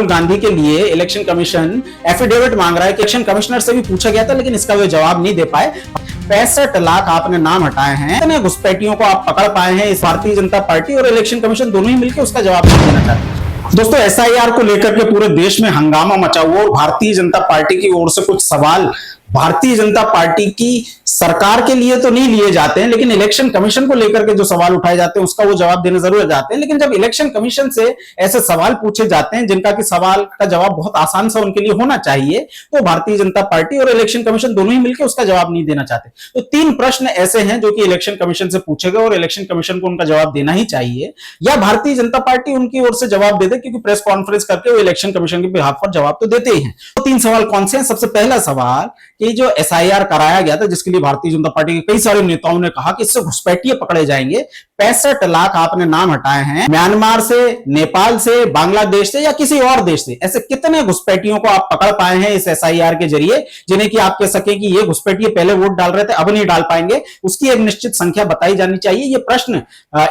राहुल गांधी के लिए election commission affidavit मांग रहा है कि इलेक्शन कमिश्नर से भी पूछा गया था, लेकिन इसका वे जवाब नहीं दे पाए। 65 लाख आपने नाम हटाए हैं, इतने घुसपैठियों को आप पकड़ पाए हैं। इस भारतीय जनता पार्टी और इलेक्शन कमीशन दोनों ही मिलकर उसका जवाब नहीं देना चाहते। दोस्तों, एसआईआर को लेकर के पूरे देश में हंगामा मचा हुआ और भारतीय जनता पार्टी की ओर से कुछ सवाल भारतीय जनता पार्टी की सरकार के लिए तो नहीं लिए जाते हैं, लेकिन इलेक्शन कमीशन को लेकर के जो सवाल उठाए जाते हैं उसका वो जवाब देने जरूर जाते हैं। लेकिन जब इलेक्शन कमीशन से ऐसे सवाल पूछे जाते हैं जिनका कि सवाल का जवाब बहुत आसान सा उनके लिए होना चाहिए, तो भारतीय जनता पार्टी और इलेक्शन कमीशन दोनों ही मिलकर उसका जवाब नहीं देना चाहते। तो 3 प्रश्न ऐसे हैं जो कि इलेक्शन कमीशन से पूछे गए और इलेक्शन कमीशन को उनका जवाब देना ही चाहिए, या भारतीय जनता पार्टी उनकी ओर से जवाब दे दे, क्योंकि प्रेस कॉन्फ्रेंस करके वो इलेक्शन कमीशन के बिहाफ पर जवाब तो देते ही हैं। तो 3 सवाल कौन से हैं? सबसे पहला सवाल कि जो एसआईआर कराया गया था, जिसके लिए भारतीय जनता पार्टी के कई सारे नेताओं ने कहा कि इससे घुसपैठिए पकड़े जाएंगे, 65 लाख आपने नाम हटाए हैं म्यांमार से, नेपाल से, बांग्लादेश से या किसी और देश से। ऐसे कितने घुसपैठियों को आप पकड़ पाए हैं इस एसआईआर के जरिए, जिन्हें कि आप कह सके कि ये घुसपैठिए पहले वोट डाल रहे थे, अब नहीं डाल पाएंगे? उसकी एक निश्चित संख्या बताई जानी चाहिए। ये प्रश्न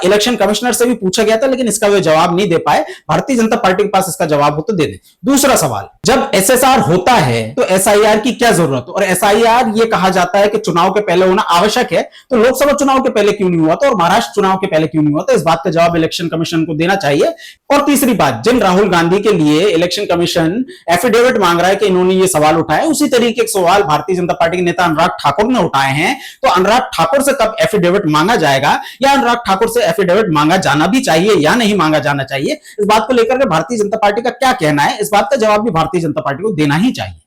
इलेक्शन कमिश्नर से भी पूछा गया था, लेकिन इसका वे जवाब नहीं दे पाए। भारतीय जनता पार्टी के पास इसका जवाब हो तो दे दे। दूसरा सवाल, जब एसएसआर होता है तो एसआईआर की क्या जरूरत? और एसआईआर ये कहा जाता है कि चुनाव के पहले होना आवश्यक है, तो लोकसभा चुनाव के पहले क्यों नहीं हुआ था और महाराष्ट्र चुनाव के पहले क्यों नहीं हुआ था? इस बात का जवाब इलेक्शन कमीशन को देना चाहिए। और तीसरी बात, जिन राहुल गांधी के लिए इलेक्शन कमीशन एफिडेविट मांग रहा है कि इन्होंने ये सवाल उठाए, उसी तरीके के सवाल भारतीय जनता पार्टी के नेता अनुराग ठाकुर ने उठाए हैं। तो अनुराग ठाकुर से कब एफिडेविट मांगा जाएगा, या अनुराग ठाकुर से एफिडेविट मांगा जाना भी चाहिए या नहीं मांगा जाना चाहिए? इस बात को लेकर भारतीय जनता पार्टी का क्या कहना है? इस बात का जवाब भी भारतीय जनता पार्टी को देना ही चाहिए।